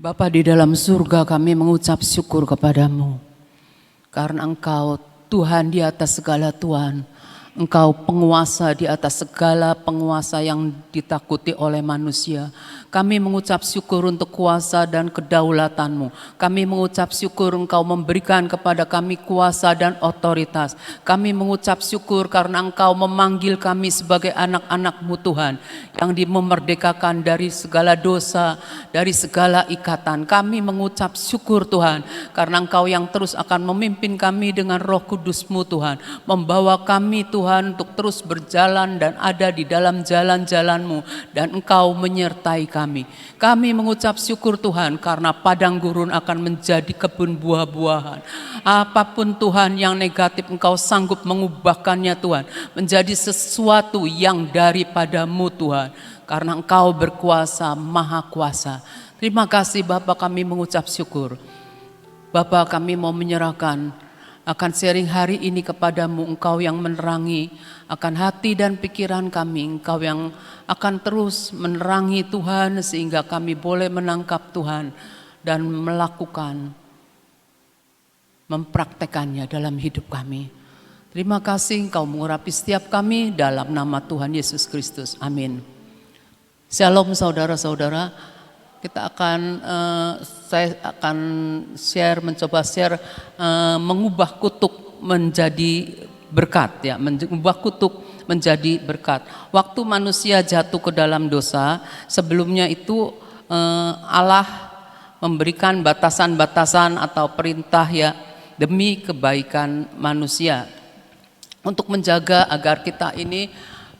Bapa di dalam surga, kami mengucap syukur kepadamu. Karena Engkau Tuhan di atas segala Tuhan. Engkau penguasa di atas segala penguasa yang ditakuti oleh manusia. Kami mengucap syukur untuk kuasa dan kedaulatan-Mu. Kami mengucap syukur Engkau memberikan kepada kami kuasa dan otoritas. Kami mengucap syukur karena Engkau memanggil kami sebagai anak-anak-Mu Tuhan, yang memerdekakan dari segala dosa, dari segala ikatan. Kami mengucap syukur Tuhan, karena Engkau yang terus akan memimpin kami dengan Roh Kudus-Mu Tuhan, membawa kami Tuhan untuk terus berjalan dan ada di dalam jalan-jalan-Mu, dan Engkau menyertai kami. Kami mengucap syukur Tuhan karena padang gurun akan menjadi kebun buah-buahan. Apapun Tuhan yang negatif, Engkau sanggup mengubahkannya Tuhan menjadi sesuatu yang daripada-Mu Tuhan, karena Engkau berkuasa, maha kuasa. Terima kasih Bapa, kami mengucap syukur. Bapa, kami mau menyerahkan akan sharing hari ini kepadamu. Engkau yang menerangi akan hati dan pikiran kami. Engkau yang akan terus menerangi Tuhan, sehingga kami boleh menangkap Tuhan dan melakukan, mempraktekannya dalam hidup kami. Terima kasih Engkau mengurapi setiap kami dalam nama Tuhan Yesus Kristus. Amin. Shalom saudara-saudara. Saya akan mencoba share mengubah kutuk menjadi berkat, ya, mengubah kutuk menjadi berkat. Waktu manusia jatuh ke dalam dosa, sebelumnya itu Allah memberikan batasan-batasan atau perintah, ya, demi kebaikan manusia, untuk menjaga agar kita ini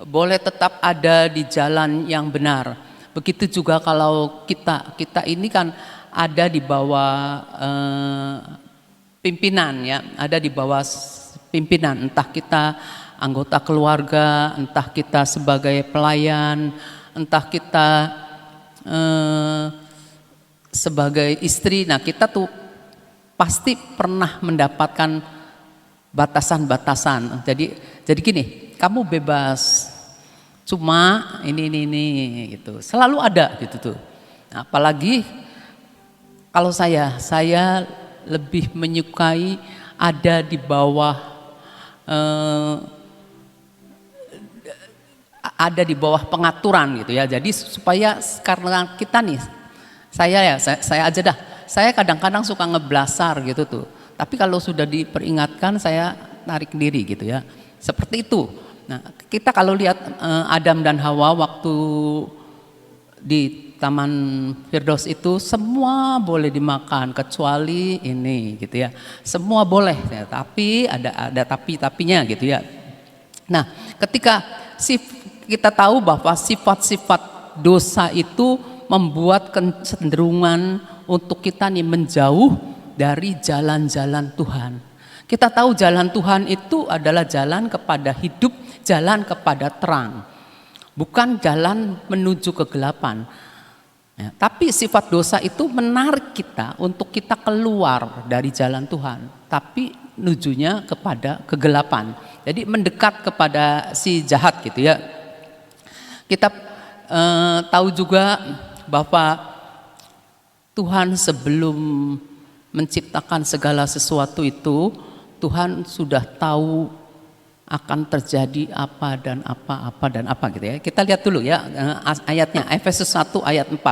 boleh tetap ada di jalan yang benar. Begitu juga kalau kita ini kan ada di bawah pimpinan, ya, ada di bawah pimpinan, entah kita anggota keluarga, entah kita sebagai pelayan, entah kita sebagai istri. Nah, kita tuh pasti pernah mendapatkan batasan-batasan. Jadi gini, kamu bebas, cuma ini gitu, selalu ada gitu tuh. Nah, apalagi kalau saya lebih menyukai ada di bawah pengaturan gitu, ya. Jadi supaya, karena kita nih, saya aja dah, saya kadang-kadang suka ngeblasar gitu tuh. Tapi kalau sudah diperingatkan, saya tarik diri gitu, ya. Seperti itu. Nah, kita kalau lihat Adam dan Hawa waktu di Taman Firdaus itu, semua boleh dimakan kecuali ini gitu, ya. Semua boleh, ya, tapi ada tapi-tapinya gitu, ya. Nah, ketika kita tahu bahwa sifat-sifat dosa itu membuat kecenderungan untuk kita nih menjauh dari jalan-jalan Tuhan. Kita tahu jalan Tuhan itu adalah jalan kepada hidup, jalan kepada terang, bukan jalan menuju kegelapan. Ya, tapi sifat dosa itu menarik kita untuk kita keluar dari jalan Tuhan, tapi nujunya kepada kegelapan. Jadi mendekat kepada si jahat gitu, ya. Kita tahu juga bahwa Tuhan sebelum menciptakan segala sesuatu itu, Tuhan sudah tahu akan terjadi apa dan apa gitu, ya. Kita lihat dulu, ya, ayatnya, Efesus 1 ayat 4.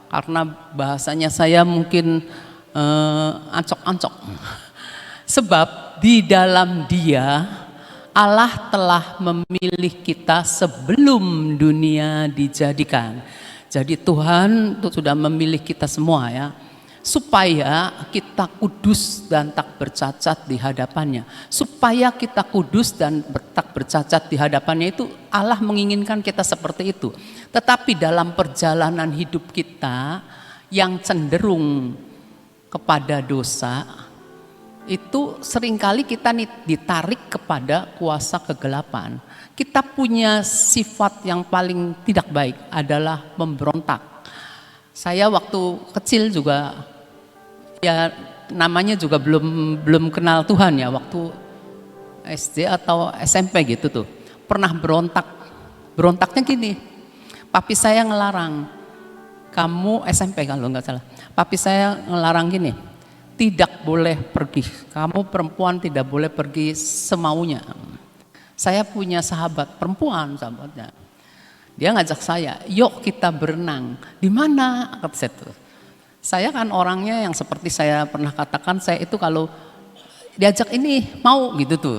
Karena bahasanya saya mungkin ancok-ancok. Sebab di dalam Dia Allah telah memilih kita sebelum dunia dijadikan. Jadi Tuhan sudah memilih kita semua, ya, supaya kita kudus dan tak bercacat di hadapannya. Supaya kita kudus dan tak bercacat di hadapannya itu Allah menginginkan kita seperti itu. Tetapi dalam perjalanan hidup kita yang cenderung kepada dosa, itu seringkali kita ditarik kepada kuasa kegelapan. Kita punya sifat yang paling tidak baik adalah memberontak. Saya waktu kecil juga, ya, namanya juga belum kenal Tuhan, ya, waktu SD atau SMP gitu tuh, pernah berontaknya gini, papi saya ngelarang, kamu SMP kalau nggak salah, Papi saya ngelarang gini, tidak boleh pergi. Kamu perempuan tidak boleh pergi semaunya. Saya punya sahabat perempuan, sahabatnya. Dia ngajak saya, yuk kita berenang. Di mana? Kata saya tuh. Saya kan orangnya yang seperti saya pernah katakan, saya itu kalau diajak ini mau gitu tuh,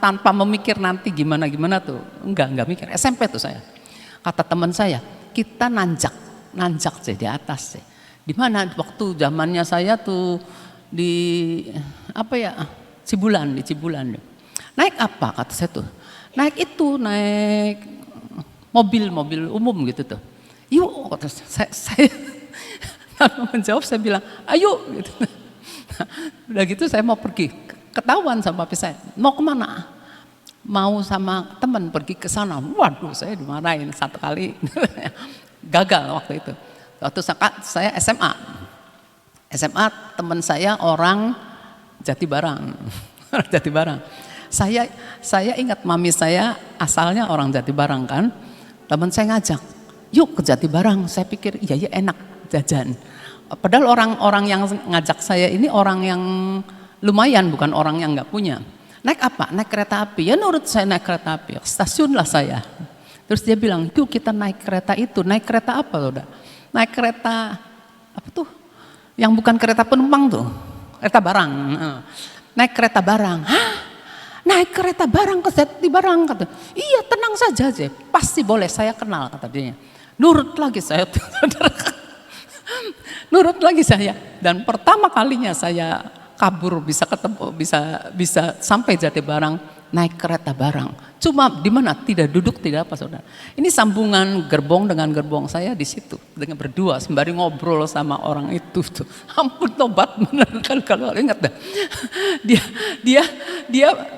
tanpa memikir nanti gimana tuh. Enggak mikir. SMP tuh saya. Kata teman saya, kita nanjak sih di atas sih. Di mana? Waktu zamannya saya tuh di Cibulan, di Cibulan. Naik apa? Kata saya tuh. Naik mobil umum gitu tuh. Yuk, kata saya kalau menjawab saya bilang, ayo gitu. Udah gitu saya mau pergi, ketahuan sama papi saya. Mau kemana? Mau sama teman pergi ke sana. Waduh, saya dimarahin satu kali. Gagal waktu itu. Waktu saya SMA teman saya orang Jatibarang. Jatibarang. Saya ingat mami saya asalnya orang Jatibarang kan. Teman saya ngajak, yuk ke Jatibarang. Saya pikir iya enak jajan. Padahal orang-orang yang ngajak saya ini orang yang lumayan, bukan orang yang nggak punya. Naik apa? Naik kereta api. Ya nurut saya naik kereta api. Stasiun lah saya. Terus dia bilang, yuk kita naik kereta itu. Naik kereta apa udah? Naik kereta apa tuh? Yang bukan kereta penumpang tuh, kereta barang. Naik kereta barang. Hah? Naik kereta barang ke Jatibarang, kata. Iya tenang saja aja, pasti boleh, saya kenal, kata dia. Nurut lagi saya. Nurut lagi saya. Dan pertama kalinya saya kabur bisa ketemu, bisa sampai Jatibarang naik kereta barang. Cuma di mana? Tidak duduk, tidak apa, saudara. Ini sambungan gerbong dengan gerbong saya di situ, dengan berdua sembari ngobrol sama orang itu tuh. Ampun tobat bener kalau ingat dah.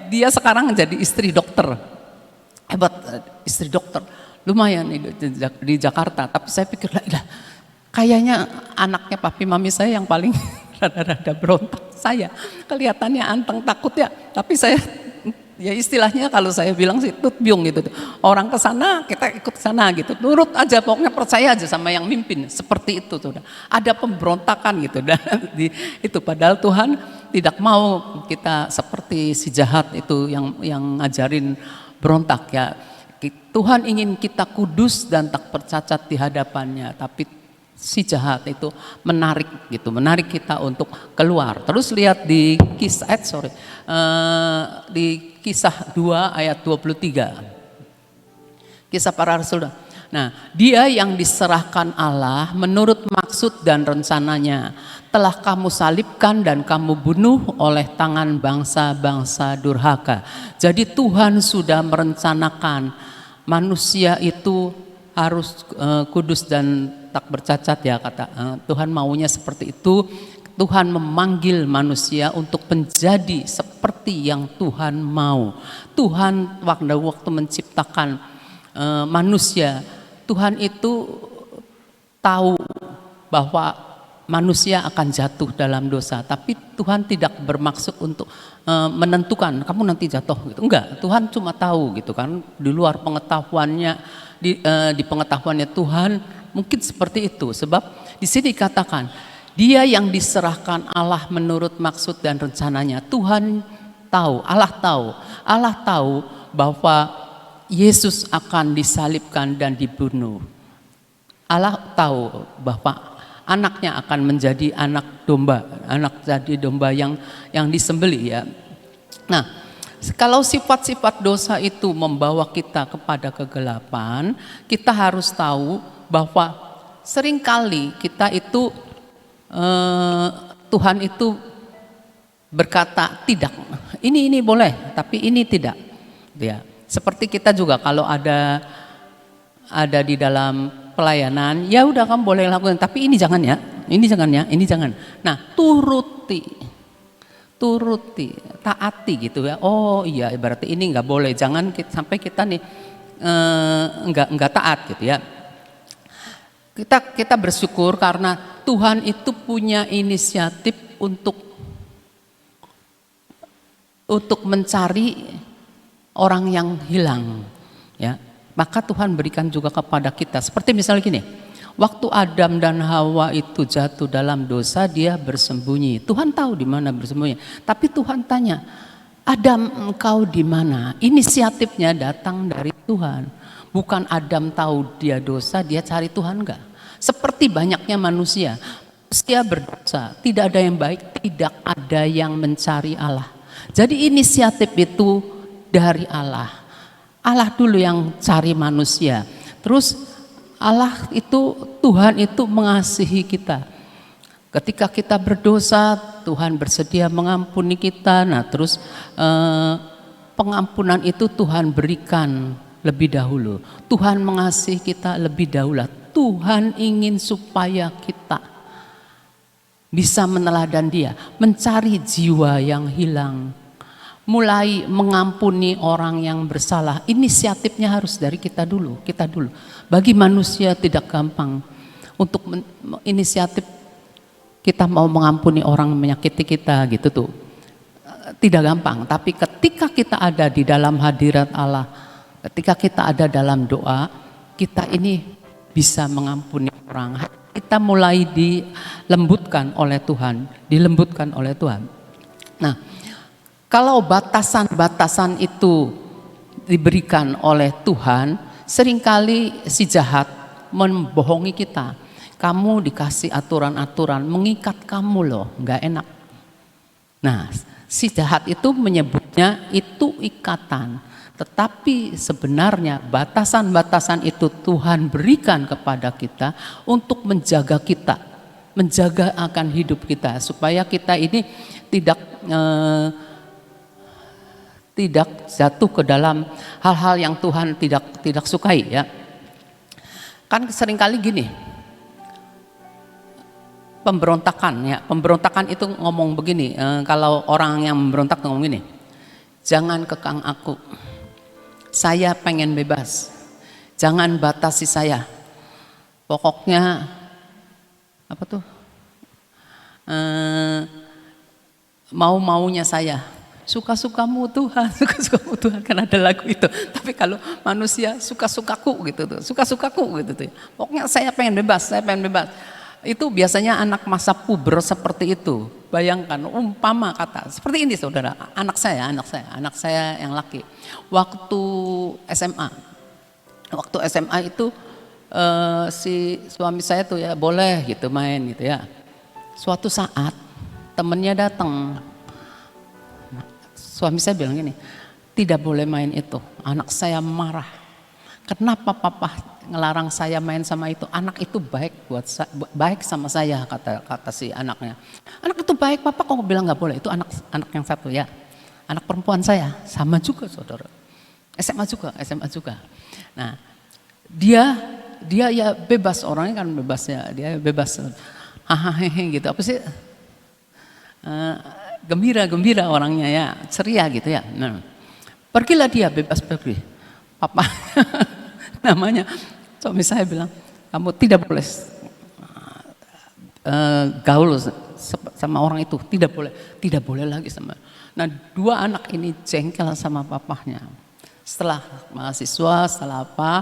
Dia sekarang jadi istri dokter. Hebat, istri dokter. Lumayan di Jakarta, tapi saya pikir lah kayaknya anaknya papi mami saya yang paling rada-rada berontak. Saya kelihatannya anteng takut ya, tapi saya ya istilahnya kalau saya bilang sih tutbyung gitu. Orang ke sana kita ikut ke sana gitu. Nurut aja, pokoknya percaya aja sama yang mimpin. Seperti itu sudah. Ada pemberontakan gitu dan itu padahal Tuhan tidak mau kita seperti si jahat itu yang ngajarin berontak ya. Tuhan ingin kita kudus dan tak bercacat di hadapannya, tapi si jahat itu menarik kita untuk keluar. Terus lihat di Kisah 2 ayat 23. Kisah para Rasul. Nah, dia yang diserahkan Allah menurut maksud dan rencananya telah kamu salibkan dan kamu bunuh oleh tangan bangsa-bangsa durhaka. Jadi Tuhan sudah merencanakan manusia itu harus kudus dan tak bercacat ya, kata Tuhan maunya seperti itu. Tuhan memanggil manusia untuk menjadi seperti yang Tuhan mau. Tuhan waktu menciptakan manusia, Tuhan itu tahu bahwa manusia akan jatuh dalam dosa, tapi Tuhan tidak bermaksud untuk menentukan kamu nanti jatuh gitu. Enggak, Tuhan cuma tahu gitu kan, di luar pengetahuannya, di pengetahuannya Tuhan mungkin seperti itu. Sebab di sini dikatakan dia yang diserahkan Allah menurut maksud dan rencananya. Tuhan tahu, Allah tahu bahwa Yesus akan disalibkan dan dibunuh. Allah tahu bahwa anaknya akan menjadi anak domba yang disembelih ya. Nah, kalau sifat-sifat dosa itu membawa kita kepada kegelapan, kita harus tahu bahwa seringkali kita itu Tuhan itu berkata tidak, ini boleh tapi ini tidak ya. Seperti kita juga kalau ada di dalam pelayanan, ya udah kamu boleh lakukan tapi ini jangan ya, ini jangan. Nah, turuti, taati gitu ya. Oh iya, berarti ini nggak boleh, jangan sampai kita nih nggak taat gitu ya. Kita bersyukur karena Tuhan itu punya inisiatif untuk mencari orang yang hilang ya. Maka Tuhan berikan juga kepada kita seperti misalnya gini, Waktu Adam dan Hawa itu jatuh dalam dosa, dia bersembunyi. Tuhan tahu di mana bersembunyi. Tapi Tuhan tanya, Adam, engkau di mana? Inisiatifnya datang dari Tuhan. Bukan Adam tahu dia dosa, dia cari Tuhan, enggak. Seperti banyaknya manusia. Manusia berdosa, tidak ada yang baik, tidak ada yang mencari Allah. Jadi inisiatif itu dari Allah. Allah dulu yang cari manusia. Terus Allah itu, Tuhan itu mengasihi kita. Ketika kita berdosa, Tuhan bersedia mengampuni kita. Nah terus pengampunan itu Tuhan berikan lebih dahulu. Tuhan mengasihi kita lebih dahulu. Tuhan ingin supaya kita bisa meneladan Dia, mencari jiwa yang hilang, mulai mengampuni orang yang bersalah. Inisiatifnya harus dari kita dulu, Bagi manusia tidak gampang untuk inisiatif kita mau mengampuni orang yang menyakiti kita gitu tuh. Tidak gampang, tapi ketika kita ada di dalam hadirat Allah, ketika kita ada dalam doa, kita ini bisa mengampuni orang. Kita mulai dilembutkan oleh Tuhan, Nah, kalau batasan-batasan itu diberikan oleh Tuhan, seringkali si jahat membohongi kita. Kamu dikasih aturan-aturan, mengikat kamu loh, nggak enak. Nah, si jahat itu menyebutnya itu ikatan. Tetapi sebenarnya batasan-batasan itu Tuhan berikan kepada kita untuk menjaga kita, menjaga akan hidup kita, supaya kita ini tidak jatuh ke dalam hal-hal yang Tuhan tidak sukai ya. Kan seringkali gini, pemberontakan itu ngomong begini, kalau orang yang memberontak ngomong gini, jangan kekang aku. Saya pengen bebas, jangan batasi saya. Pokoknya apa tuh? Mau-maunya saya. Suka-sukamu Tuhan, suka-sukamu Tuhan, kan ada lagu itu. Tapi kalau manusia suka-sukaku gitu tuh, suka-sukaku gitu tuh. Pokoknya saya pengen bebas. Itu biasanya anak masa puber seperti itu. Bayangkan umpama kata seperti ini saudara, anak saya yang laki. Waktu SMA itu si suami saya tuh ya boleh gitu main gitu ya. Suatu saat temennya datang. Suami saya bilang gini, tidak boleh main itu. Anak saya marah. Kenapa papa ngelarang saya main sama itu? Anak itu baik sama saya, kata si anaknya. Anak itu baik, papa kok bilang nggak boleh? Itu anak yang satu ya, anak perempuan saya, sama juga saudara. SMA juga. Nah, dia ya bebas, orangnya kan bebas ya, dia bebas. Hahaha gitu, apa sih? Gembira orangnya ya, ceria gitu ya. Nah, pergilah dia bebas pergi. Papa namanya suami saya bilang, kamu tidak boleh gaul sama orang itu, tidak boleh lagi sama. Nah, dua anak ini jengkel sama papahnya. Setelah mahasiswa, setelah apa,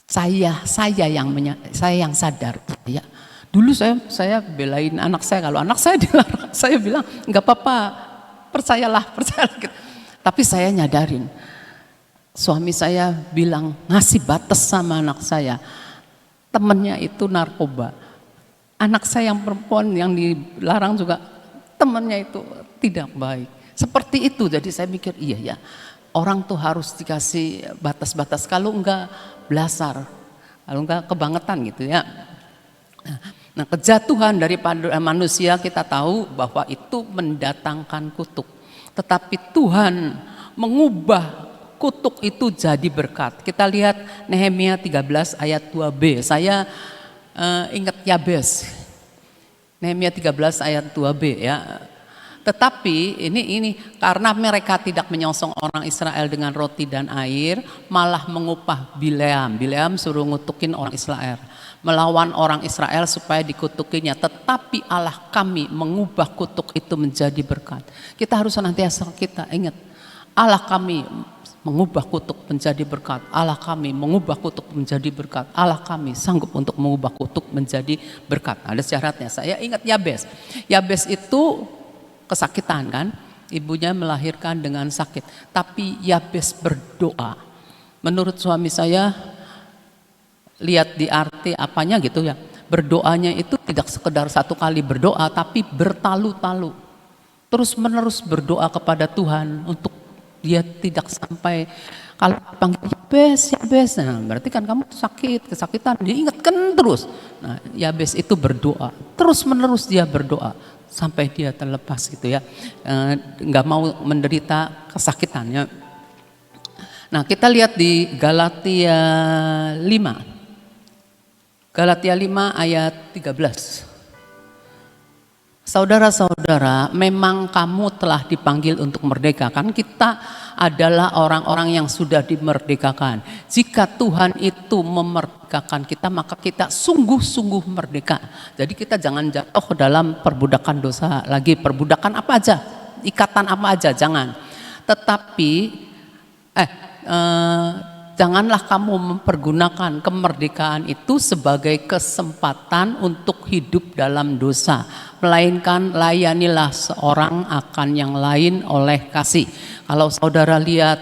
saya yang sadar ya. Dulu saya belain anak saya, kalau anak saya dilarang, saya bilang nggak apa-apa, percayalah gitu. Tapi saya nyadarin, suami saya bilang ngasih batas sama anak saya, temennya itu narkoba. Anak saya yang perempuan yang dilarang juga temennya itu tidak baik. Seperti itu, jadi saya mikir iya ya, orang tuh harus dikasih batas-batas, kalau enggak blasar, kalau enggak kebangetan gitu ya. Nah, kejatuhan daripada manusia kita tahu bahwa itu mendatangkan kutuk. Tetapi Tuhan mengubah kutuk itu jadi berkat. Kita lihat Nehemia 13 ayat 2b. Saya ingat Yabes. Nehemia 13 ayat 2b ya. Tetapi ini karena mereka tidak menyongsong orang Israel dengan roti dan air, malah mengupah Bileam. Bileam suruh ngutukin orang Israel, melawan orang Israel supaya dikutukinya. Tetapi Allah kami mengubah kutuk itu menjadi berkat. Kita harus senantiasa kita ingat, Allah kami mengubah kutuk menjadi berkat. Allah kami mengubah kutuk menjadi berkat. Allah kami sanggup untuk mengubah kutuk menjadi berkat. Ada syaratnya. Saya ingat Yabes. Yabes itu kesakitan kan. Ibunya melahirkan dengan sakit. Tapi Yabes berdoa. Menurut suami saya, lihat di arti apanya gitu ya. Berdoanya itu tidak sekedar satu kali berdoa, tapi bertalu-talu. Terus menerus berdoa kepada Tuhan untuk dia tidak sampai kalau panggil Yabes, Yabes, nah berarti kan kamu sakit, kesakitan, dia ingatkan terus. Nah, Yabes itu berdoa, terus menerus dia berdoa sampai dia terlepas gitu ya, nggak mau menderita kesakitannya. Nah, kita lihat di Galatia 5, Galatia 5 ayat 13. Saudara-saudara, memang kamu telah dipanggil untuk merdeka. Kan kita adalah orang-orang yang sudah dimerdekakan. Jika Tuhan itu memerdekakan kita, maka kita sungguh-sungguh merdeka. Jadi kita jangan jatuh dalam perbudakan dosa lagi. Perbudakan apa aja, ikatan apa aja, jangan. Tetapi janganlah kamu mempergunakan kemerdekaan itu sebagai kesempatan untuk hidup dalam dosa, melainkan layanilah seorang akan yang lain oleh kasih. Kalau saudara lihat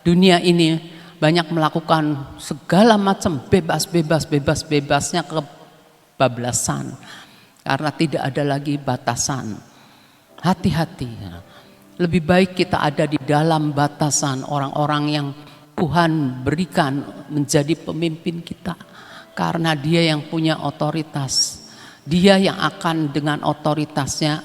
dunia ini banyak melakukan segala macam bebasnya kebablasan karena tidak ada lagi batasan. Hati-hati, lebih baik kita ada di dalam batasan orang-orang yang Tuhan berikan menjadi pemimpin kita, karena dia yang punya otoritas. Dia yang akan dengan otoritasnya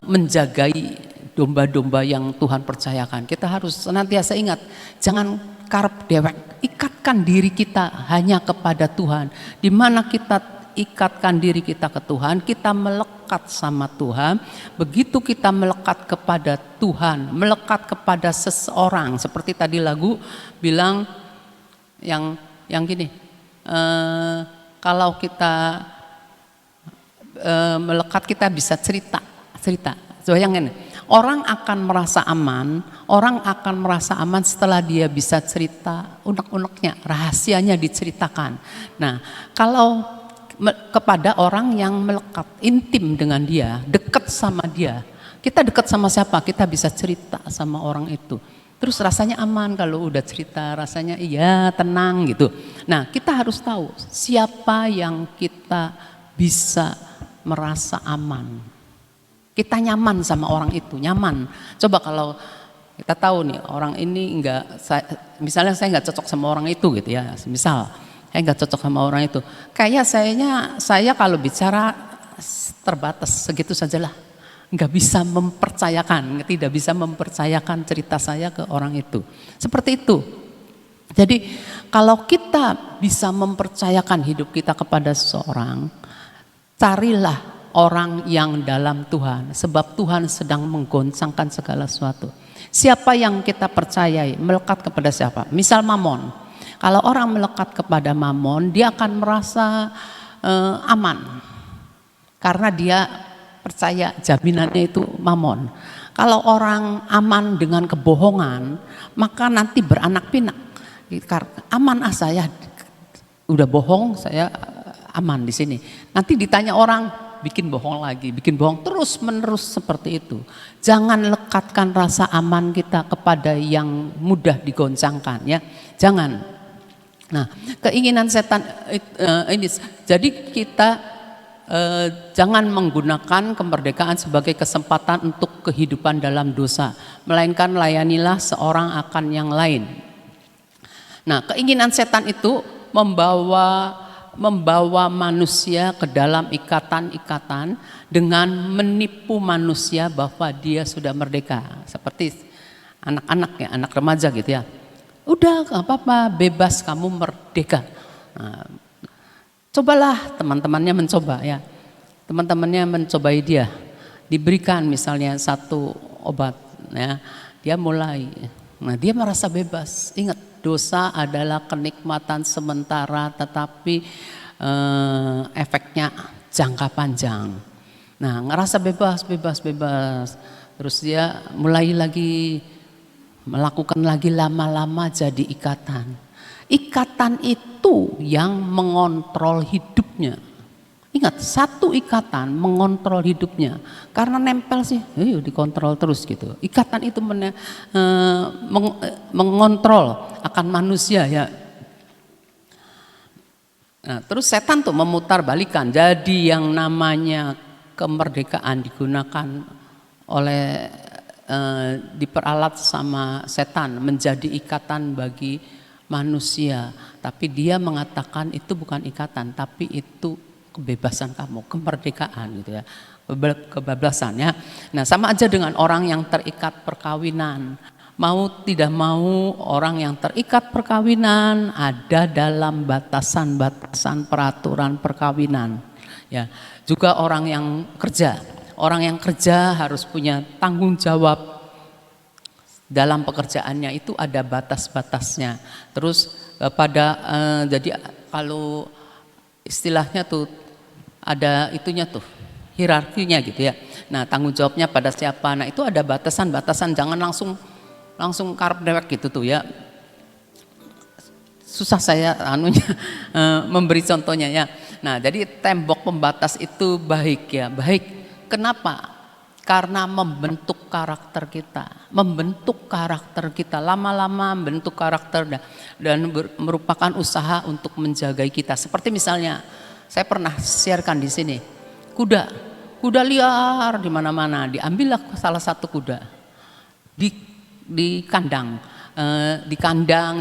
menjagai domba-domba yang Tuhan percayakan. Kita harus senantiasa ingat, jangan karep dewek, ikatkan diri kita hanya kepada Tuhan. Di mana kita ikatkan diri kita ke Tuhan, kita melekat sama Tuhan. Begitu kita melekat kepada Tuhan, melekat kepada seseorang, seperti tadi lagu bilang yang gini, kalau kita melekat, kita bisa cerita. Bayangin, orang akan merasa aman setelah dia bisa cerita unek-uneknya, rahasianya diceritakan. Nah, kalau kepada orang yang melekat, intim dengan dia, dekat sama dia. Kita dekat sama siapa? Kita bisa cerita sama orang itu. Terus rasanya aman kalau udah cerita, rasanya iya tenang gitu. Nah, kita harus tahu siapa yang kita bisa merasa aman. Kita nyaman sama orang itu, nyaman. Coba kalau kita tahu nih orang ini misalnya saya nggak cocok sama orang itu gitu ya, misal saya nggak cocok sama orang itu. Kayak saya kalau bicara terbatas segitu sajalah, nggak bisa tidak bisa mempercayakan cerita saya ke orang itu. Seperti itu. Jadi kalau kita bisa mempercayakan hidup kita kepada seseorang, carilah orang yang dalam Tuhan, sebab Tuhan sedang menggoncangkan segala sesuatu. Siapa yang kita percayai, melekat kepada siapa? Misal Mamon. Kalau orang melekat kepada Mamon, dia akan merasa aman karena dia percaya jaminannya itu Mamon. Kalau orang aman dengan kebohongan, maka nanti beranak pinak. Aman saya udah bohong, saya aman di sini. Nanti ditanya orang, bikin bohong lagi, bikin bohong terus menerus seperti itu. Jangan lekatkan rasa aman kita kepada yang mudah digoncangkan ya, jangan. Nah, keinginan setan ini, jadi kita jangan menggunakan kemerdekaan sebagai kesempatan untuk kehidupan dalam dosa, melainkan layanilah seorang akan yang lain. Nah, keinginan setan itu membawa manusia ke dalam ikatan-ikatan dengan menipu manusia bahwa dia sudah merdeka, seperti anak-anak ya, anak remaja gitu ya. Udah gak apa-apa, bebas, kamu merdeka. Nah, cobalah teman-temannya mencoba ya. Teman-temannya mencobai dia. Diberikan misalnya satu obat ya. Dia mulai. Nah, dia merasa bebas. Ingat, dosa adalah kenikmatan sementara tetapi efeknya jangka panjang. Nah, ngerasa bebas. Terus dia mulai lagi melakukan lagi, lama-lama jadi ikatan. Ikatan itu yang mengontrol hidupnya. Ingat, satu ikatan mengontrol hidupnya. Karena nempel sih, dikontrol terus gitu. Ikatan itu mengontrol akan manusia ya. Nah, terus setan tuh memutar balikan. Jadi yang namanya kemerdekaan digunakan oleh diperalat sama setan menjadi ikatan bagi manusia. Tapi dia mengatakan itu bukan ikatan, tapi itu kebebasan kamu, kemerdekaan gitu ya, kebebasan ya. Nah, sama aja dengan orang yang terikat perkawinan. Mau tidak mau orang yang terikat perkawinan ada dalam batasan-batasan peraturan perkawinan. Ya, juga orang yang kerja. Orang yang kerja harus punya tanggung jawab dalam pekerjaannya, itu ada batas-batasnya. Terus jadi kalau istilahnya tuh ada itunya tuh, hierarkinya gitu ya. Nah, tanggung jawabnya pada siapa? Nah, itu ada batasan-batasan, jangan langsung karep dewek gitu tuh ya. Susah saya memberi contohnya ya. Nah, jadi tembok pembatas itu baik ya, baik. Kenapa? Karena membentuk karakter kita, lama-lama membentuk karakter dan merupakan usaha untuk menjaga kita. Seperti misalnya, saya pernah siarkan di sini, kuda liar di mana-mana, diambillah salah satu kuda, di kandang,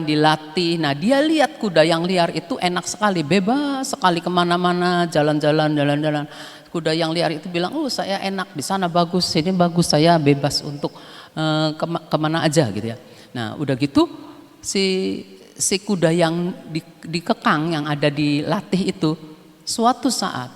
dilatih. Nah, dia lihat kuda yang liar itu enak sekali, bebas sekali kemana-mana, jalan-jalan. Kuda yang liar itu bilang, oh saya enak, di sana bagus, sini bagus, saya bebas untuk kemana aja gitu ya. Nah, udah gitu si kuda yang dikekang, yang ada dilatih itu, suatu saat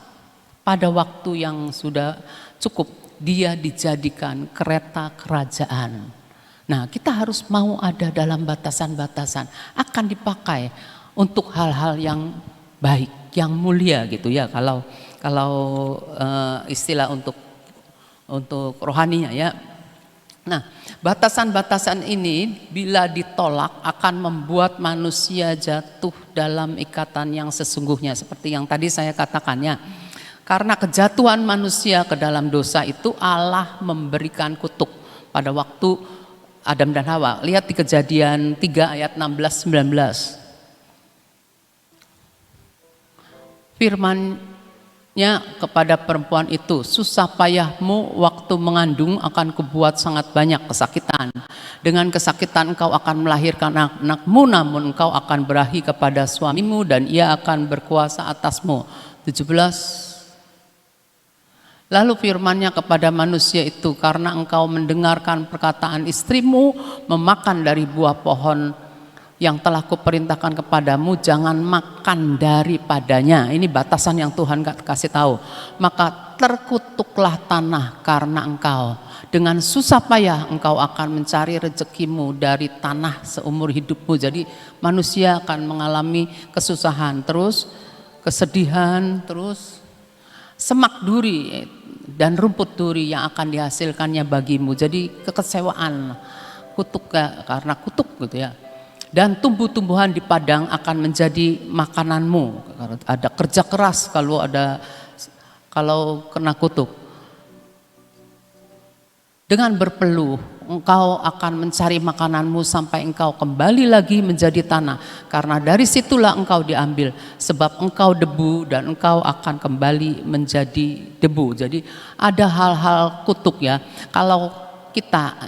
pada waktu yang sudah cukup, dia dijadikan kereta kerajaan. Nah, kita harus mau ada dalam batasan-batasan, akan dipakai untuk hal-hal yang baik, yang mulia gitu ya. Kalau istilah untuk rohaninya ya. Nah, batasan-batasan ini bila ditolak akan membuat manusia jatuh dalam ikatan yang sesungguhnya, seperti yang tadi saya katakannya. Karena kejatuhan manusia ke dalam dosa itu, Allah memberikan kutuk pada waktu Adam dan Hawa. Lihat di Kejadian 3 ayat 16-19. Firman-Nya kepada perempuan itu, susah payahmu waktu mengandung akan kubuat sangat banyak kesakitan. Dengan kesakitan engkau akan melahirkan anak-anakmu, namun engkau akan berahi kepada suamimu dan ia akan berkuasa atasmu. 17. Lalu firman-Nya kepada manusia itu, karena engkau mendengarkan perkataan istrimu, memakan dari buah pohon yang telah kuperintahkan kepadamu, jangan makan daripadanya. Ini batasan yang Tuhan kasih tahu. Maka terkutuklah tanah karena engkau. Dengan susah payah engkau akan mencari rezekimu dari tanah seumur hidupmu. Jadi manusia akan mengalami kesusahan, terus kesedihan, terus semak duri dan rumput duri yang akan dihasilkannya bagimu. Jadi kekecewaan, kutuk karena kutuk gitu ya. Dan tumbuh-tumbuhan di padang akan menjadi makananmu. Ada kerja keras kalau kena kutuk. Dengan berpeluh engkau akan mencari makananmu sampai engkau kembali lagi menjadi tanah, karena dari situlah engkau diambil, sebab engkau debu dan engkau akan kembali menjadi debu. Jadi ada hal-hal kutuk ya. Kalau kita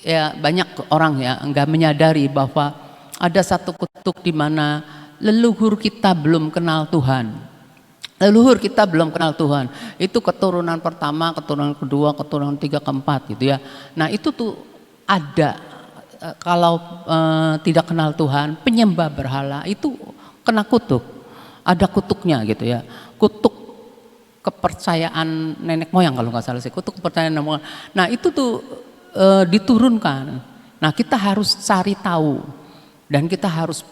ya banyak orang ya enggak menyadari bahwa ada satu kutuk di mana leluhur kita belum kenal Tuhan. Leluhur kita belum kenal Tuhan. Itu keturunan pertama, keturunan kedua, keturunan tiga, keempat gitu ya. Nah, itu tuh ada kalau tidak kenal Tuhan, penyembah berhala itu kena kutuk. Ada kutuknya gitu ya. Kutuk kepercayaan nenek moyang kalau nggak salah sih. Kutuk kepercayaan nenek moyang. Nah, itu tuh diturunkan. Nah, kita harus cari tahu Dan kita harus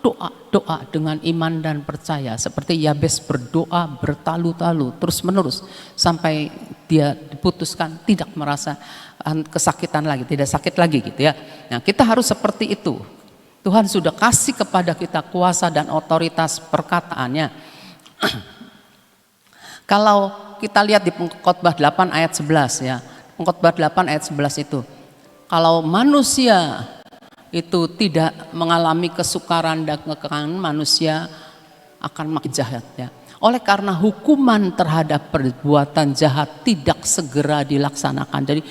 doa dengan iman dan percaya. Seperti Yabes berdoa bertalu-talu terus menerus sampai dia diputuskan tidak merasa kesakitan lagi, tidak sakit lagi gitu ya. Nah, kita harus seperti itu. Tuhan sudah kasih kepada kita kuasa dan otoritas perkataannya. Kalau kita lihat di Pengkhotbah 8 ayat 11 ya. Pengkhotbah 8 ayat 11 itu. Kalau manusia itu tidak mengalami kesukaran dan kekangan, manusia akan makin jahat ya. Oleh karena hukuman terhadap perbuatan jahat tidak segera dilaksanakan. Jadi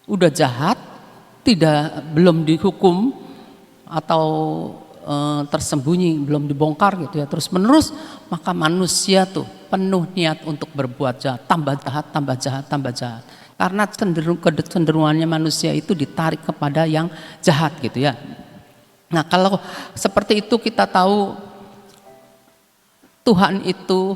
udah jahat, belum dihukum atau tersembunyi, belum dibongkar gitu ya, terus menerus, maka manusia tuh penuh niat untuk berbuat jahat, tambah jahat, tambah jahat, tambah jahat. Karena kecenderungannya manusia itu ditarik kepada yang jahat gitu ya. Nah, kalau seperti itu kita tahu Tuhan itu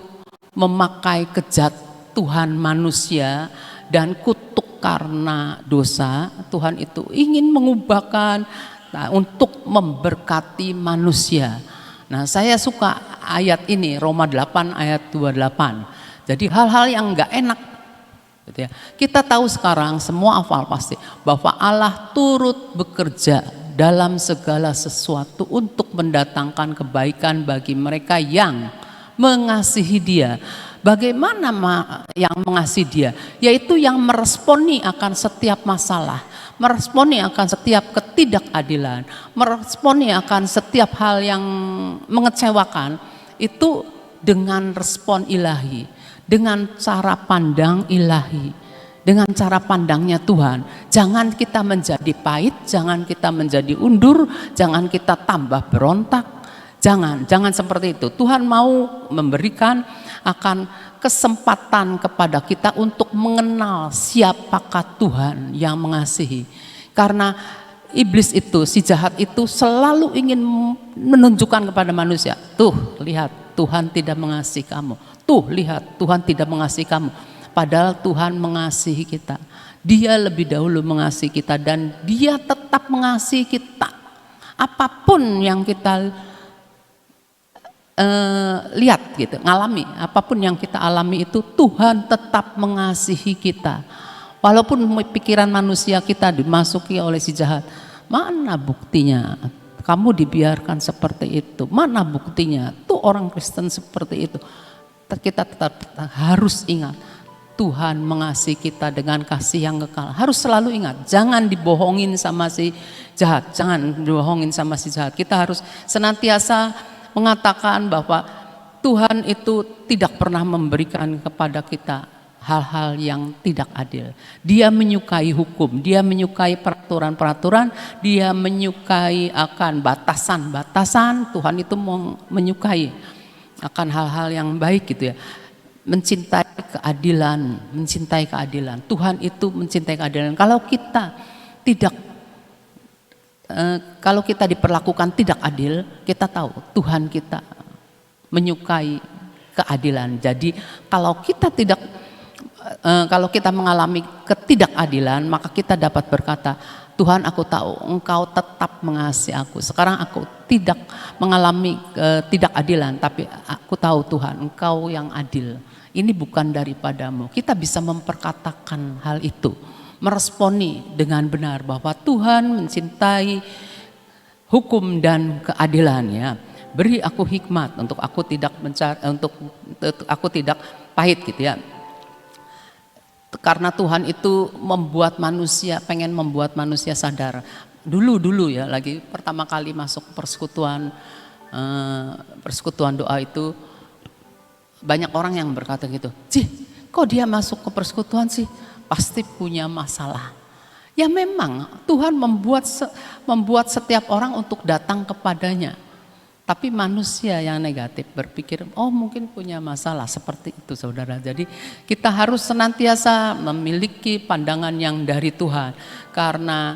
memakai kejatuhan manusia dan kutuk karena dosa. Tuhan itu ingin mengubahkan untuk memberkati manusia. Nah, saya suka ayat ini, Roma 8 ayat 28. Jadi hal-hal yang enggak enak gitu ya. Kita tahu sekarang semua hafal pasti bahwa Allah turut bekerja dalam segala sesuatu untuk mendatangkan kebaikan bagi mereka yang mengasihi Dia. Bagaimana yang mengasihi Dia? Yaitu yang meresponi akan setiap masalah, meresponi akan setiap ketidakadilan, meresponi akan setiap hal yang mengecewakan, itu dengan respon ilahi, dengan cara pandang ilahi, dengan cara pandangnya Tuhan. Jangan kita menjadi pahit, jangan kita menjadi undur, jangan kita tambah berontak, jangan seperti itu. Tuhan mau memberikan akan kesempatan kepada kita untuk mengenal siapakah Tuhan yang mengasihi. Karena iblis itu, si jahat itu selalu ingin menunjukkan kepada manusia, tuh lihat Tuhan tidak mengasihi kamu, tuh lihat Tuhan tidak mengasihi kamu. Padahal Tuhan mengasihi kita. Dia lebih dahulu mengasihi kita dan Dia tetap mengasihi kita. Apapun yang kita lihat gitu, ngalami, apapun yang kita alami itu Tuhan tetap mengasihi kita. Walaupun pikiran manusia kita dimasuki oleh si jahat, mana buktinya kamu dibiarkan seperti itu? Mana buktinya tuh orang Kristen seperti itu? Kita tetap harus ingat Tuhan mengasihi kita dengan kasih yang kekal. Harus selalu ingat, jangan dibohongin sama si jahat, jangan dibohongin sama si jahat. Kita harus senantiasa mengatakan bahwa Tuhan itu tidak pernah memberikan kepada kita hal-hal yang tidak adil. Dia menyukai hukum, Dia menyukai peraturan-peraturan, Dia menyukai akan batasan-batasan. Tuhan itu menyukai akan hal-hal yang baik gitu ya. Mencintai keadilan. Tuhan itu mencintai keadilan. Kalau kita diperlakukan tidak adil, kita tahu Tuhan kita menyukai keadilan. Jadi kalau kita mengalami ketidakadilan, maka kita dapat berkata, Tuhan, aku tahu Engkau tetap mengasihi aku. Sekarang aku tidak mengalami ketidakadilan, tapi aku tahu Tuhan, Engkau yang adil. Ini bukan daripadamu. Kita bisa memperkatakan hal itu, meresponi dengan benar bahwa Tuhan mencintai hukum dan keadilan ya. Beri aku hikmat untuk aku tidak pahit gitu ya. Karena Tuhan itu pengen membuat manusia sadar. Dulu ya, lagi pertama kali masuk persekutuan doa itu, banyak orang yang berkata gitu, kok dia masuk ke persekutuan sih? Pasti punya masalah. Ya memang Tuhan membuat setiap orang untuk datang kepadanya. Tapi manusia yang negatif berpikir, oh mungkin punya masalah, seperti itu saudara. Jadi kita harus senantiasa memiliki pandangan yang dari Tuhan. Karena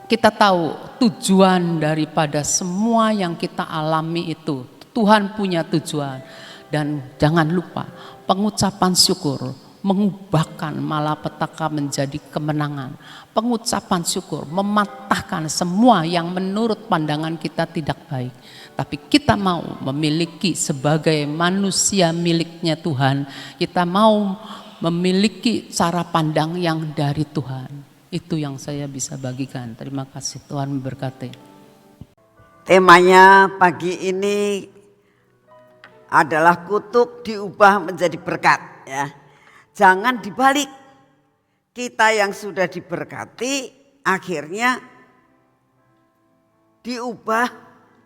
kita tahu tujuan daripada semua yang kita alami itu. Tuhan punya tujuan. Dan jangan lupa pengucapan syukur mengubahkan malapetaka menjadi kemenangan. Pengucapan syukur mematahkan semua yang menurut pandangan kita tidak baik. Tapi kita mau memiliki sebagai manusia miliknya Tuhan, kita mau memiliki cara pandang yang dari Tuhan. Itu yang saya bisa bagikan. Terima kasih, Tuhan memberkati. Temanya pagi ini adalah kutuk diubah menjadi berkat, ya. Jangan dibalik. Kita yang sudah diberkati akhirnya diubah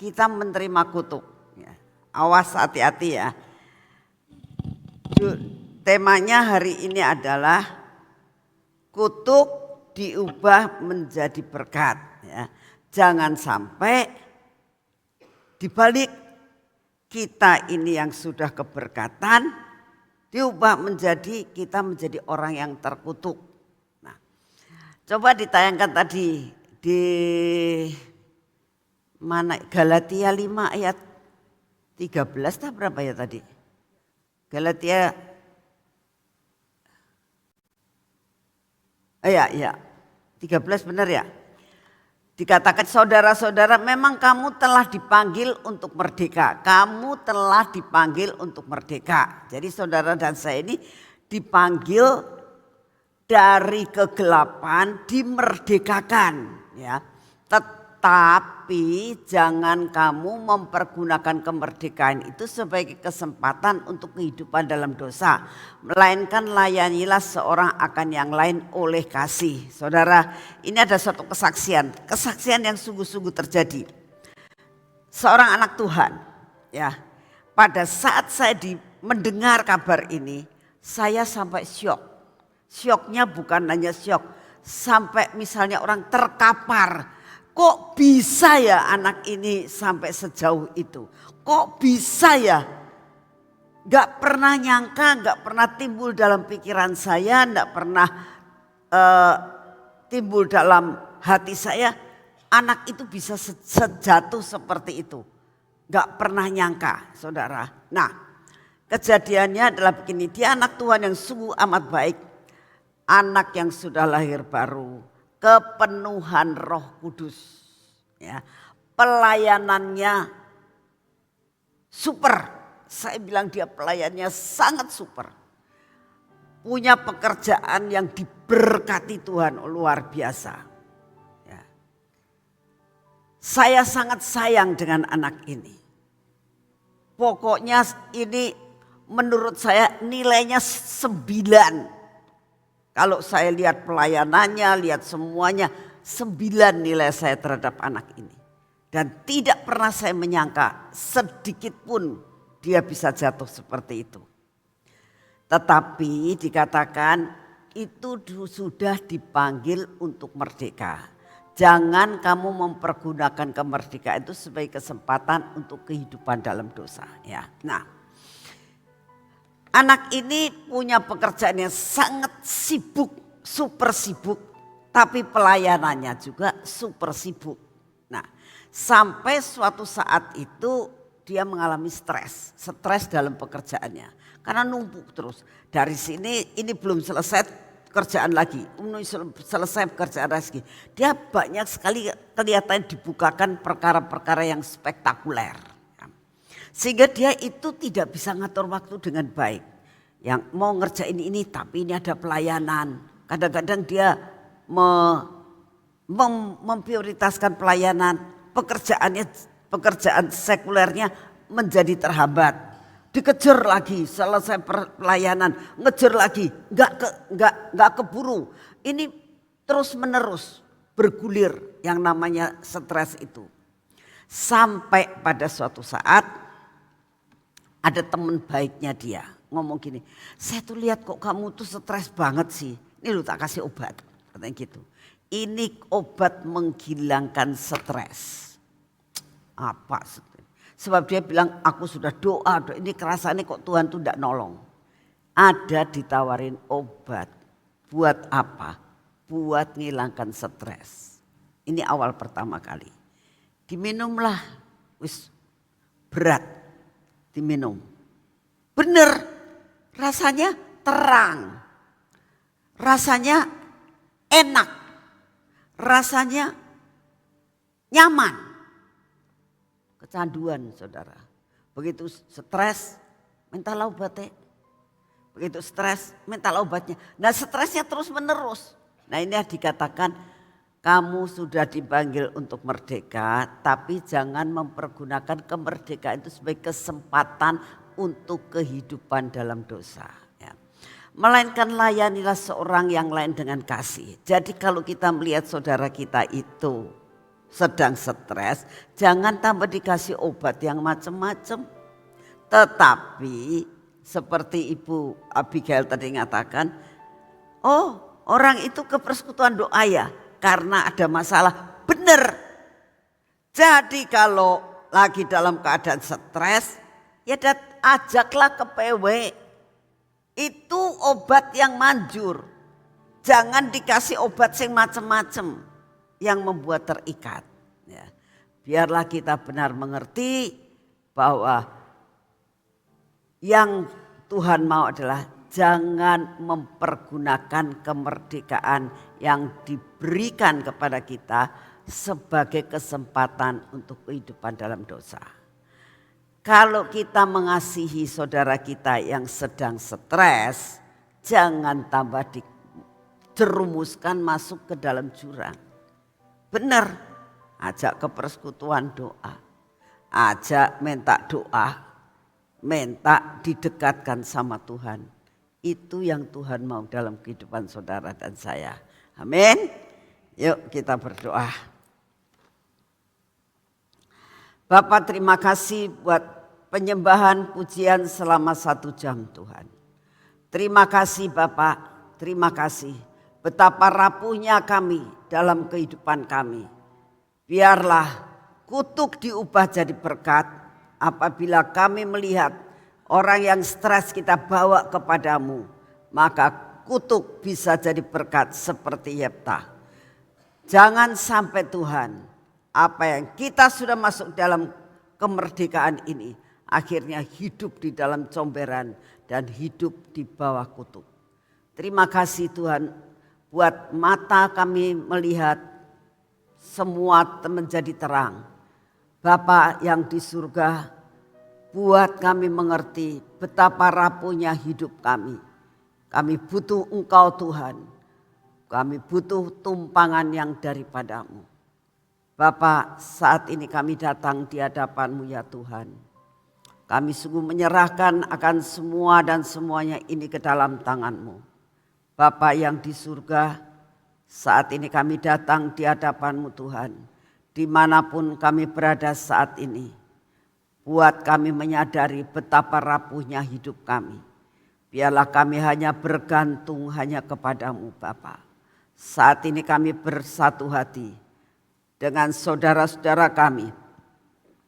kita menerima kutuk, ya. Awas, hati-hati ya. Temanya hari ini adalah kutuk diubah menjadi berkat, ya. Jangan sampai dibalik, kita ini yang sudah keberkatan diubah menjadi kita menjadi orang yang terkutuk. Nah, coba ditayangkan tadi di mana, Galatia 5 ayat 13 tak berapa ya tadi? Galatia ya 13 benar ya? Dikatakan, saudara-saudara, memang kamu telah dipanggil untuk merdeka. Kamu telah dipanggil untuk merdeka. Jadi saudara dan saya ini dipanggil dari kegelapan, dimerdekakan, ya. Tetapi jangan kamu mempergunakan kemerdekaan itu sebagai kesempatan untuk kehidupan dalam dosa. Melainkan layanilah seorang akan yang lain oleh kasih. Saudara, ini ada suatu kesaksian yang sungguh-sungguh terjadi. Seorang anak Tuhan, ya. Pada saat saya mendengar kabar ini, saya sampai syok. Syoknya bukan hanya syok, sampai misalnya orang terkapar. Kok bisa ya anak ini sampai sejauh itu? Kok bisa ya? Gak pernah nyangka, gak pernah timbul dalam pikiran saya, gak pernah timbul dalam hati saya. Anak itu bisa sejatuh seperti itu. Gak pernah nyangka, saudara. Nah, kejadiannya adalah begini. Dia anak Tuhan yang sungguh amat baik. Anak yang sudah lahir baru. Kepenuhan Roh Kudus, ya. Pelayanannya super. Saya bilang dia pelayannya sangat super. Punya pekerjaan yang diberkati Tuhan luar biasa, ya. Saya sangat sayang dengan anak ini. Pokoknya ini menurut saya nilainya 9. Kalau saya lihat pelayanannya, lihat semuanya, 9 nilai saya terhadap anak ini. Dan tidak pernah saya menyangka sedikit pun dia bisa jatuh seperti itu. Tetapi dikatakan itu sudah dipanggil untuk merdeka. Jangan kamu mempergunakan kemerdekaan itu sebagai kesempatan untuk kehidupan dalam dosa, ya. Nah, anak ini punya pekerjaan yang sangat sibuk, super sibuk, tapi pelayanannya juga super sibuk. Nah, sampai suatu saat itu dia mengalami stres dalam pekerjaannya. Karena numpuk terus. Dari sini ini belum selesai kerjaan lagi, selesai pekerjaan lagi. Dia banyak sekali kelihatan dibukakan perkara-perkara yang spektakuler. Sehingga dia itu tidak bisa ngatur waktu dengan baik. Yang mau ngerjain ini tapi ini ada pelayanan. Kadang-kadang dia memprioritaskan pelayanan. Pekerjaan sekulernya menjadi terhambat. Dikejar lagi, selesai pelayanan, ngejar lagi, nggak keburu. Ini terus menerus bergulir yang namanya stres itu. Sampai pada suatu saat ada teman baiknya dia ngomong gini, saya tuh lihat kok kamu tuh stres banget sih. Ini lu tak kasih obat, katanya gitu. Ini obat menghilangkan stres. Apa? Sebab dia bilang aku sudah doa, ini kerasaannya kok Tuhan tuh tidak nolong. Ada ditawarin obat. Buat apa? Buat ngilangkan stres. Ini awal pertama kali. Diminumlah, wis berat. Diminum. Bener, rasanya terang, rasanya enak, rasanya nyaman. Kecanduan saudara. Begitu stres, mintalah obatnya. Begitu stres, mintalah obatnya. Nah stresnya terus menerus. Nah ini dikatakan kamu sudah dipanggil untuk merdeka, tapi jangan mempergunakan kemerdekaan itu sebagai kesempatan untuk kehidupan dalam dosa. Ya. Melainkan layanilah seorang yang lain dengan kasih. Jadi kalau kita melihat saudara kita itu sedang stres, jangan tambah dikasih obat yang macam-macam. Tetapi seperti Ibu Abigail tadi mengatakan, oh orang itu ke persekutuan doa ya karena ada masalah. Benar. Jadi kalau lagi dalam keadaan stres, ya ajaklah ke PW. Itu obat yang manjur. Jangan dikasih obat yang macam-macam yang membuat terikat. Ya. Biarlah kita benar mengerti bahwa yang Tuhan mau adalah jangan mempergunakan kemerdekaan yang diberikan kepada kita sebagai kesempatan untuk kehidupan dalam dosa. Kalau kita mengasihi saudara kita yang sedang stres, jangan tambah dijerumuskan masuk ke dalam jurang. Benar, ajak ke persekutuan doa, ajak minta doa, minta didekatkan sama Tuhan. Itu yang Tuhan mau dalam kehidupan saudara dan saya. Amin. Yuk kita berdoa. Bapak terima kasih buat penyembahan pujian selama 1 jam Tuhan. Terima kasih Bapak, terima kasih. Betapa rapuhnya kami dalam kehidupan kami. Biarlah kutuk diubah jadi berkat apabila kami melihat orang yang stres kita bawa kepadamu. Maka kutuk bisa jadi berkat seperti Yefta. Jangan sampai Tuhan apa yang kita sudah masuk dalam kemerdekaan ini akhirnya hidup di dalam comberan dan hidup di bawah kutuk. Terima kasih Tuhan. Buat mata kami melihat semua menjadi terang. Bapa yang di surga, buat kami mengerti betapa rapuhnya hidup kami. Kami butuh Engkau Tuhan. Kami butuh tumpangan yang daripadamu. Bapa, saat ini kami datang di hadapan-Mu ya Tuhan. Kami sungguh menyerahkan akan semua dan semuanya ini ke dalam tangan-Mu. Bapa yang di surga, saat ini kami datang di hadapan-Mu Tuhan. Dimanapun kami berada saat ini. Buat kami menyadari betapa rapuhnya hidup kami. Biarlah kami hanya bergantung hanya kepadamu Bapa. Saat ini kami bersatu hati dengan saudara-saudara kami.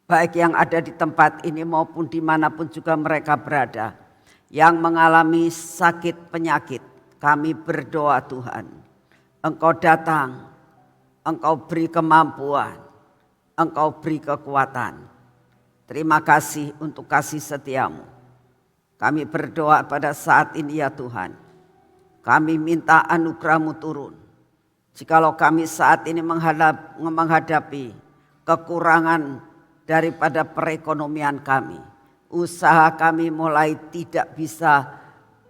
Baik yang ada di tempat ini maupun dimanapun juga mereka berada. Yang mengalami sakit penyakit. Kami berdoa Tuhan, Engkau datang, Engkau beri kemampuan, Engkau beri kekuatan. Terima kasih untuk kasih setiamu. Kami berdoa pada saat ini ya Tuhan. Kami minta anugerah-Mu turun. Jikalau kami saat ini menghadapi kekurangan daripada perekonomian kami. Usaha kami mulai tidak bisa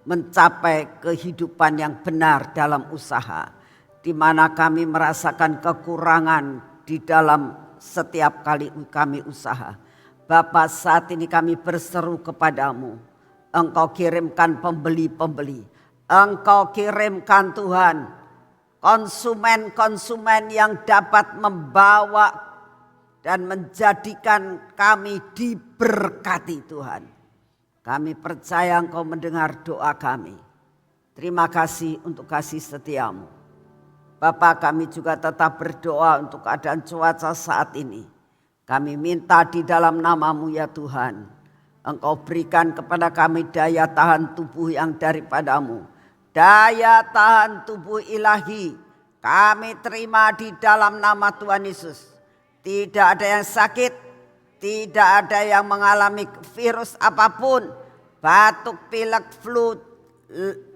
mencapai kehidupan yang benar dalam usaha. Di mana kami merasakan kekurangan di dalam setiap kali kami usaha. Bapa saat ini kami berseru kepadamu. Engkau kirimkan pembeli-pembeli. Engkau kirimkan Tuhan konsumen-konsumen yang dapat membawa dan menjadikan kami diberkati Tuhan. Kami percaya Engkau mendengar doa kami. Terima kasih untuk kasih setiamu. Bapa kami juga tetap berdoa untuk keadaan cuaca saat ini. Kami minta di dalam nama-Mu ya Tuhan. Engkau berikan kepada kami daya tahan tubuh yang daripadamu. Daya tahan tubuh ilahi. Kami terima di dalam nama Tuhan Yesus. Tidak ada yang sakit. Tidak ada yang mengalami virus apapun, batuk, pilek, flu,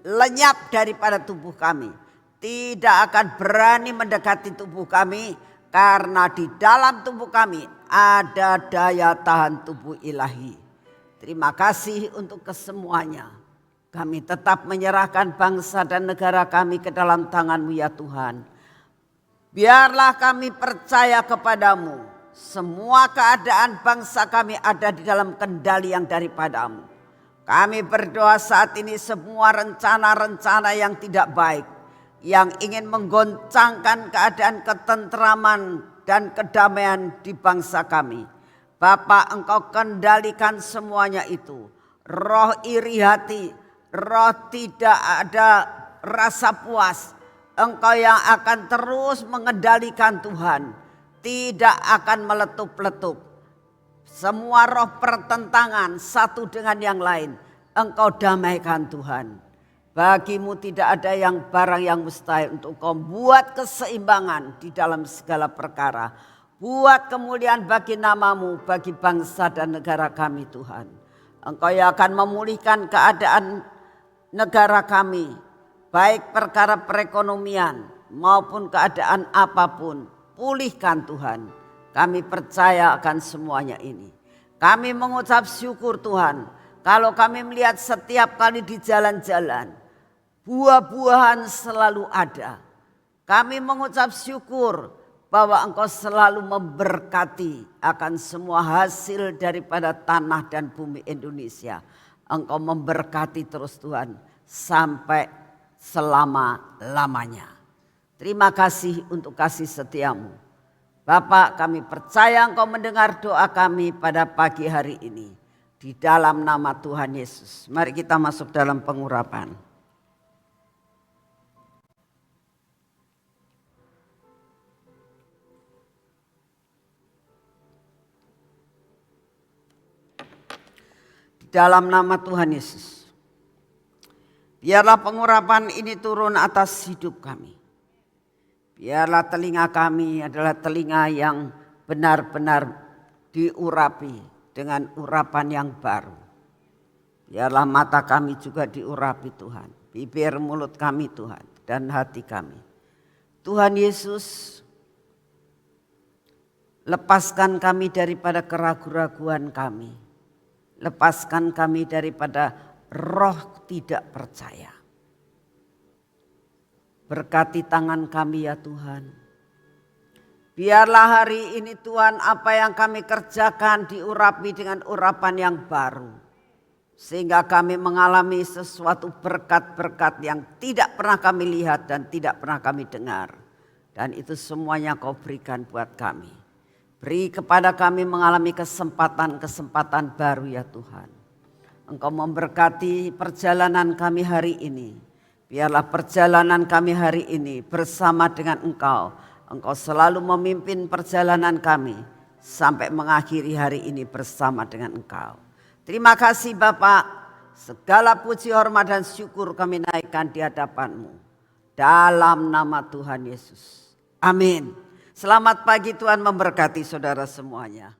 lenyap daripada tubuh kami. Tidak akan berani mendekati tubuh kami karena di dalam tubuh kami ada daya tahan tubuh ilahi. Terima kasih untuk kesemuanya. Kami tetap menyerahkan bangsa dan negara kami ke dalam tangan-Mu ya Tuhan. Biarlah kami percaya kepadamu. Semua keadaan bangsa kami ada di dalam kendali yang daripada-Mu. Kami berdoa saat ini semua rencana-rencana yang tidak baik, yang ingin menggoncangkan keadaan ketentraman dan kedamaian di bangsa kami. Bapa, Engkau kendalikan semuanya itu. Roh iri hati, roh tidak ada rasa puas, Engkau yang akan terus mengendalikan Tuhan. Tidak akan meletup-letup. Semua roh pertentangan satu dengan yang lain, Engkau damaikan Tuhan. Bagimu tidak ada yang barang yang mustahil. Untuk Engkau buat keseimbangan di dalam segala perkara. Buat kemuliaan bagi nama-Mu, bagi bangsa dan negara kami Tuhan. Engkau yang akan memulihkan keadaan negara kami, baik perkara perekonomian maupun keadaan apapun. Pulihkan Tuhan. Kami percaya akan semuanya ini. Kami mengucap syukur Tuhan. Kalau kami melihat setiap kali di jalan-jalan, buah-buahan selalu ada. Kami mengucap syukur bahwa Engkau selalu memberkati akan semua hasil daripada tanah dan bumi Indonesia. Engkau memberkati terus Tuhan sampai selama-lamanya. Terima kasih untuk kasih setiamu. Bapak, kami percaya Engkau mendengar doa kami pada pagi hari ini. Di dalam nama Tuhan Yesus. Mari kita masuk dalam pengurapan. Di dalam nama Tuhan Yesus. Biarlah pengurapan ini turun atas hidup kami. Biarlah telinga kami adalah telinga yang benar-benar diurapi dengan urapan yang baru. Biarlah mata kami juga diurapi Tuhan. Bibir mulut kami Tuhan dan hati kami. Tuhan Yesus, lepaskan kami daripada keraguan-raguan kami. Lepaskan kami daripada roh tidak percaya. Berkati tangan kami ya Tuhan. Biarlah hari ini Tuhan apa yang kami kerjakan diurapi dengan urapan yang baru. Sehingga kami mengalami sesuatu berkat-berkat yang tidak pernah kami lihat dan tidak pernah kami dengar. Dan itu semuanya Kau berikan buat kami. Beri kepada kami mengalami kesempatan-kesempatan baru ya Tuhan. Engkau memberkati perjalanan kami hari ini. Biarlah perjalanan kami hari ini bersama dengan Engkau. Engkau selalu memimpin perjalanan kami sampai mengakhiri hari ini bersama dengan Engkau. Terima kasih Bapak. Segala puji, hormat dan syukur kami naikkan di hadapan-Mu. Dalam nama Tuhan Yesus. Amin. Selamat pagi, Tuhan memberkati saudara semuanya.